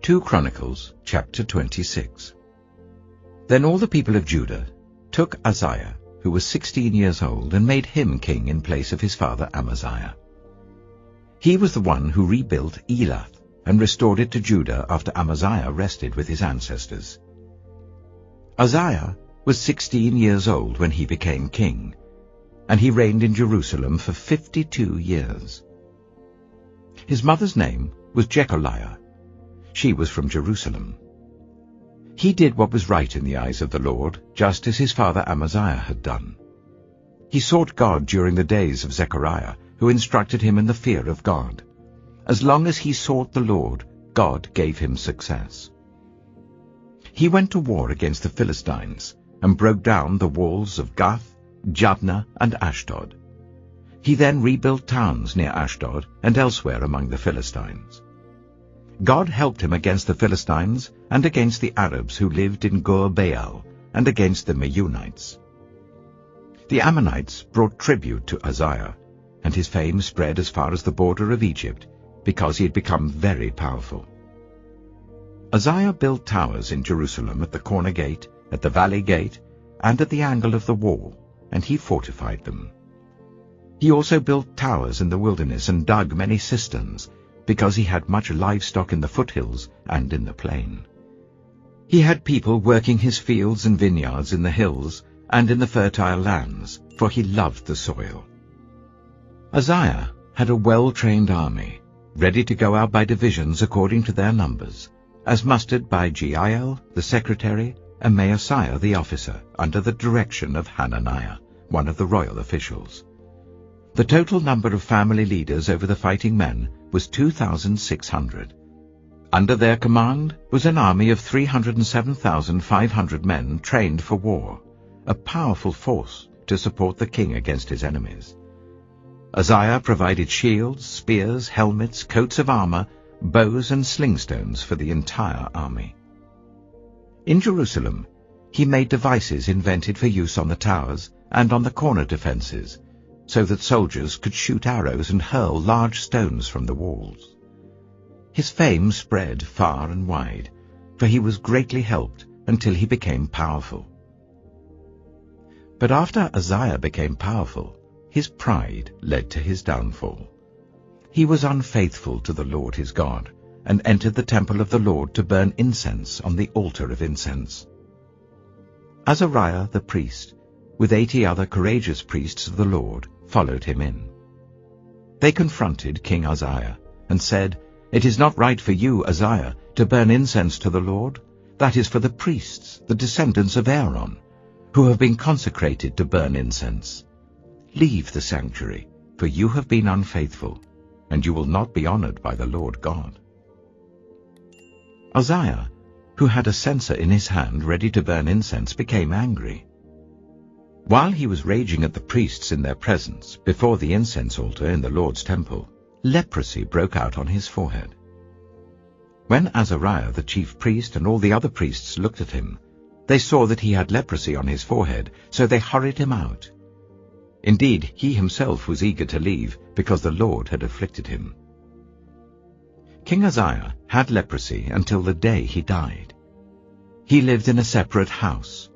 2 Chronicles chapter 26. Then all the people of Judah took Uzziah, who was 16 years old, and made him king in place of his father Amaziah. He was the one who rebuilt Elath and restored it to Judah after Amaziah rested with his ancestors. Uzziah was 16 years old when he became king, and he reigned in Jerusalem for 52 years. His mother's name was Jecholiah. She was from Jerusalem. He did what was right in the eyes of the Lord, just as his father Amaziah had done. He sought God during the days of Zechariah, who instructed him in the fear of God. As long as he sought the Lord, God gave him success. He went to war against the Philistines and broke down the walls of Gath, Jabneh, and Ashdod. He then rebuilt towns near Ashdod and elsewhere among the Philistines. God helped him against the Philistines and against the Arabs who lived in Gur-Baal and against the Meunites. The Ammonites brought tribute to Uzziah, and his fame spread as far as the border of Egypt, because he had become very powerful. Uzziah built towers in Jerusalem at the corner gate, at the valley gate, and at the angle of the wall, and he fortified them. He also built towers in the wilderness and dug many cisterns, because he had much livestock in the foothills and in the plain. He had people working his fields and vineyards in the hills and in the fertile lands, for he loved the soil. Uzziah had a well-trained army, ready to go out by divisions according to their numbers, as mustered by Jeiel the secretary and Maaseiah the officer, under the direction of Hananiah, one of the royal officials. The total number of family leaders over the fighting men was 2,600. Under their command was an army of 307,500 men trained for war, a powerful force to support the king against his enemies. Uzziah provided shields, spears, helmets, coats of armor, bows and slingstones for the entire army. In Jerusalem, he made devices invented for use on the towers and on the corner defenses, so that soldiers could shoot arrows and hurl large stones from the walls. His fame spread far and wide, for he was greatly helped until he became powerful. But after Uzziah became powerful, his pride led to his downfall. He was unfaithful to the Lord his God, and entered the temple of the Lord to burn incense on the altar of incense. Azariah the priest, with 80 other courageous priests of the Lord, followed him in. They confronted King Uzziah and said, "It is not right for you, Uzziah, to burn incense to the Lord. That is for the priests, the descendants of Aaron, who have been consecrated to burn incense. Leave the sanctuary, for you have been unfaithful, and you will not be honored by the Lord God." Uzziah, who had a censer in his hand ready to burn incense, became angry. While he was raging at the priests in their presence, before the incense altar in the Lord's temple, leprosy broke out on his forehead. When Azariah the chief priest and all the other priests looked at him, they saw that he had leprosy on his forehead, so they hurried him out. Indeed, he himself was eager to leave, because the Lord had afflicted him. King Uzziah had leprosy until the day he died. He lived in a separate house,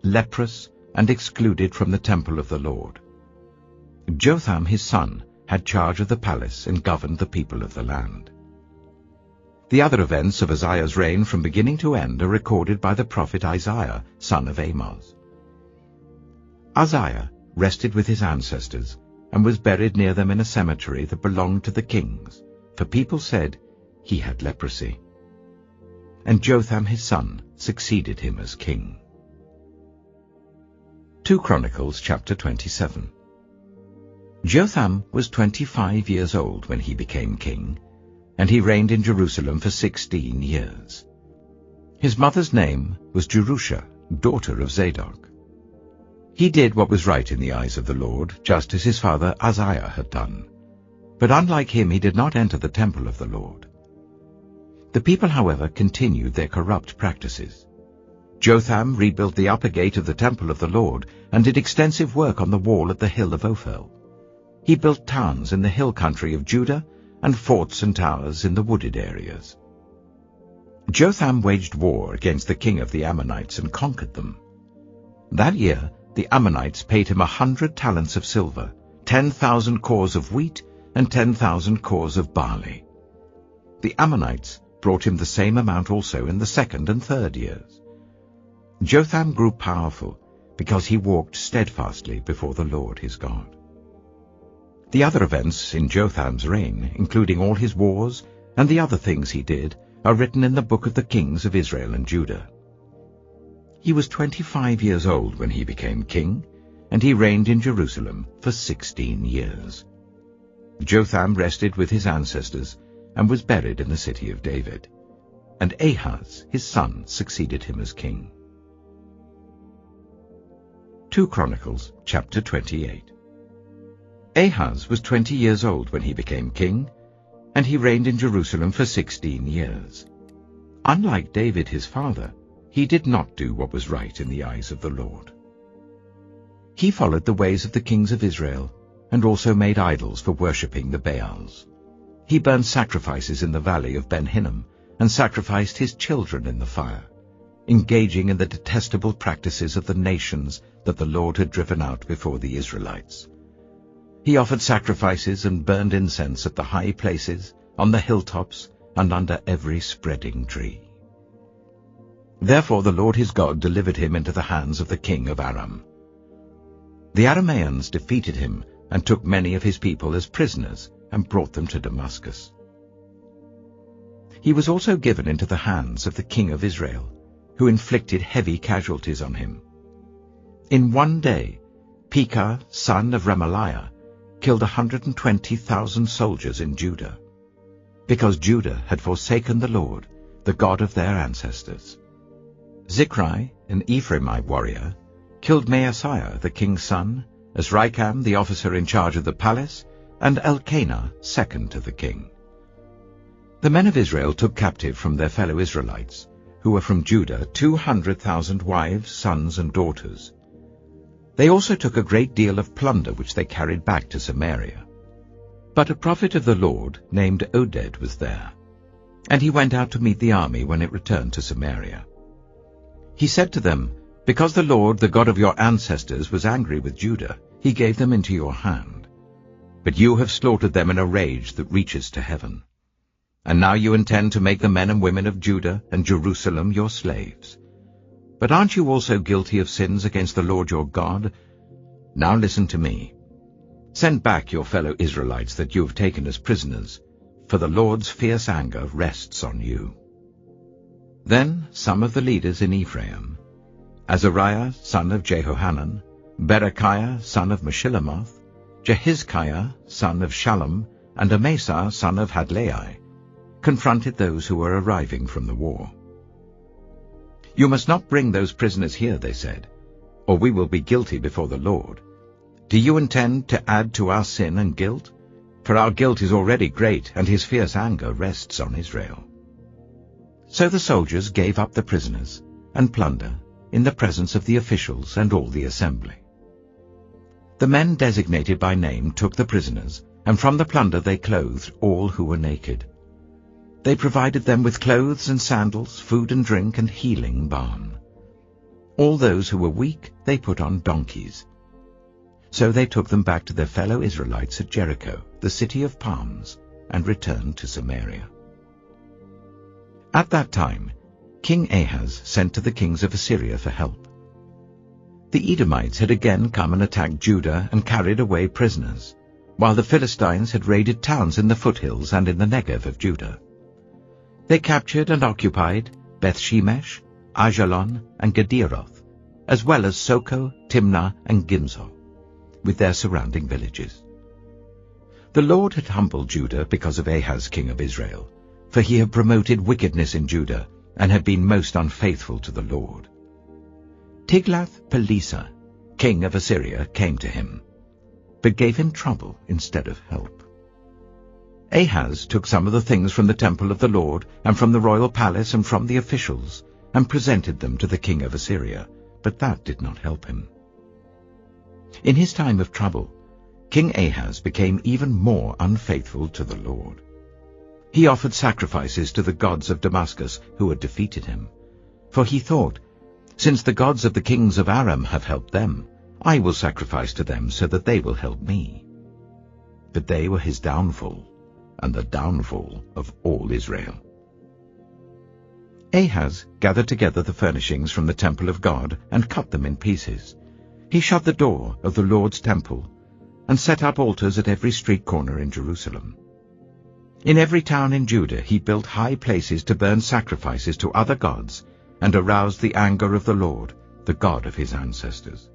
leprous and excluded from the temple of the Lord. Jotham his son had charge of the palace and governed the people of the land. The other events of Uzziah's reign from beginning to end are recorded by the prophet Isaiah, son of Amoz. Uzziah rested with his ancestors and was buried near them in a cemetery that belonged to the kings, for people said he had leprosy. And Jotham his son succeeded him as king. 2 Chronicles chapter 27. Jotham was 25 years old when he became king, and he reigned in Jerusalem for 16 years. His mother's name was Jerusha, daughter of Zadok. He did what was right in the eyes of the Lord, just as his father Uzziah had done. But unlike him, he did not enter the temple of the Lord. The people, however, continued their corrupt practices. Jotham rebuilt the upper gate of the temple of the Lord and did extensive work on the wall at the hill of Ophel. He built towns in the hill country of Judah and forts and towers in the wooded areas. Jotham waged war against the king of the Ammonites and conquered them. That year the Ammonites paid him 100 talents of silver, 10,000 cors of wheat, and 10,000 cors of barley. The Ammonites brought him the same amount also in the second and third years. Jotham grew powerful because he walked steadfastly before the Lord his God. The other events in Jotham's reign, including all his wars and the other things he did, are written in the book of the kings of Israel and Judah. He was 25 years old when he became king, and he reigned in Jerusalem for 16 years. Jotham rested with his ancestors and was buried in the city of David, and Ahaz his son succeeded him as king. 2 Chronicles chapter 28. Ahaz was 20 years old when he became king, and he reigned in Jerusalem for 16 years. Unlike David his father, he did not do what was right in the eyes of the Lord. He followed the ways of the kings of Israel, and also made idols for worshipping the Baals. He burned sacrifices in the valley of Ben-Hinnom, and sacrificed his children in the fire, engaging in the detestable practices of the nations that the Lord had driven out before the Israelites. He offered sacrifices and burned incense at the high places, on the hilltops, and under every spreading tree. Therefore the Lord his God delivered him into the hands of the king of Aram. The Arameans defeated him and took many of his people as prisoners and brought them to Damascus. He was also given into the hands of the king of Israel, who inflicted heavy casualties on him. In one day, Pekah, son of Remaliah, killed 120,000 soldiers in Judah, because Judah had forsaken the Lord, the God of their ancestors. Zichri, an Ephraimite warrior, killed Maaseiah, the king's son, Azrikam, the officer in charge of the palace, and Elkanah, second to the king. The men of Israel took captive from their fellow Israelites, who were from Judah, 200,000 wives, sons, and daughters. They also took a great deal of plunder which they carried back to Samaria. But a prophet of the Lord named Oded was there, and he went out to meet the army when it returned to Samaria. He said to them, "Because the Lord, the God of your ancestors, was angry with Judah, he gave them into your hand. But you have slaughtered them in a rage that reaches to heaven. And now you intend to make the men and women of Judah and Jerusalem your slaves. But aren't you also guilty of sins against the Lord your God? Now listen to me. Send back your fellow Israelites that you have taken as prisoners, for the Lord's fierce anger rests on you." Then some of the leaders in Ephraim, Azariah son of Jehohanan, Berechiah son of Meshillemoth, Jehizkiah son of Shallum, and Amasa son of Hadlai, confronted those who were arriving from the war. "You must not bring those prisoners here," they said, "or we will be guilty before the Lord. Do you intend to add to our sin and guilt? For our guilt is already great, and his fierce anger rests on Israel." So the soldiers gave up the prisoners and plunder in the presence of the officials and all the assembly. The men designated by name took the prisoners, and from the plunder they clothed all who were naked. They provided them with clothes and sandals, food and drink, and healing balm. All those who were weak they put on donkeys. So they took them back to their fellow Israelites at Jericho, the city of palms, and returned to Samaria. At that time, King Ahaz sent to the kings of Assyria for help. The Edomites had again come and attacked Judah and carried away prisoners, while the Philistines had raided towns in the foothills and in the Negev of Judah. They captured and occupied Beth-Shemesh, Ajalon, and Gederoth, as well as Soko, Timnah, and Gimzo, with their surrounding villages. The Lord had humbled Judah because of Ahaz king of Israel, for he had promoted wickedness in Judah and had been most unfaithful to the Lord. Tiglath-Pileser, king of Assyria, came to him, but gave him trouble instead of help. Ahaz took some of the things from the temple of the Lord and from the royal palace and from the officials and presented them to the king of Assyria, but that did not help him. In his time of trouble, King Ahaz became even more unfaithful to the Lord. He offered sacrifices to the gods of Damascus, who had defeated him. For he thought, since the gods of the kings of Aram have helped them, I will sacrifice to them so that they will help me. But they were his downfall, and the downfall of all Israel. Ahaz gathered together the furnishings from the temple of God and cut them in pieces. He shut the door of the Lord's temple and set up altars at every street corner in Jerusalem. In every town in Judah he built high places to burn sacrifices to other gods and aroused the anger of the Lord, the God of his ancestors.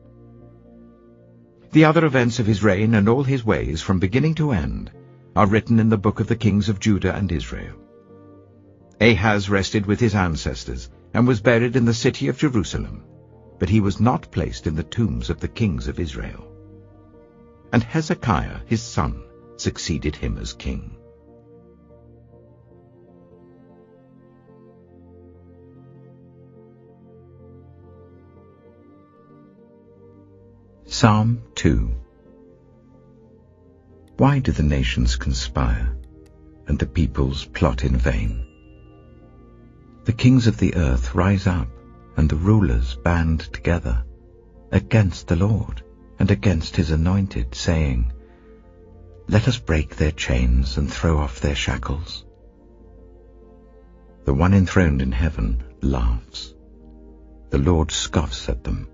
The other events of his reign and all his ways from beginning to end are written in the book of the kings of Judah and Israel. Ahaz rested with his ancestors and was buried in the city of Jerusalem, but he was not placed in the tombs of the kings of Israel. And Hezekiah his son succeeded him as king. Psalm 2. Why do the nations conspire, and the peoples plot in vain? The kings of the earth rise up, and the rulers band together, against the Lord and against his anointed, saying, Let us break their chains and throw off their shackles. The one enthroned in heaven laughs. The Lord scoffs at them.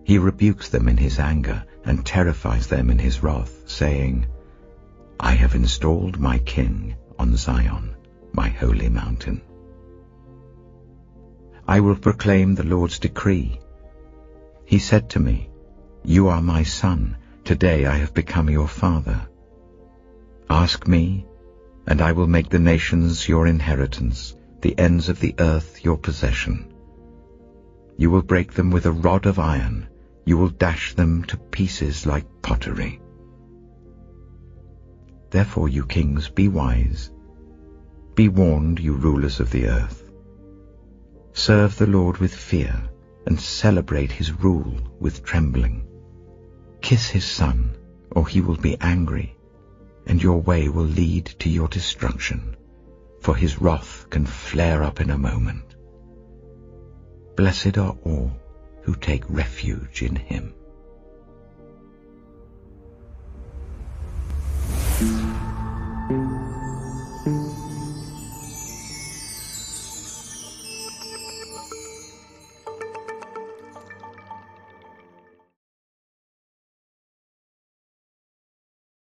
He rebukes them in his anger and terrifies them in his wrath, saying, I have installed my king on Zion, my holy mountain. I will proclaim the Lord's decree. He said to me, You are my son, today I have become your father. Ask me, and I will make the nations your inheritance, the ends of the earth your possession. You will break them with a rod of iron, you will dash them to pieces like pottery. Therefore, you kings, be wise. Be warned, you rulers of the earth. Serve the Lord with fear, and celebrate his rule with trembling. Kiss his son, or he will be angry, and your way will lead to your destruction, for his wrath can flare up in a moment. Blessed are all who take refuge in him.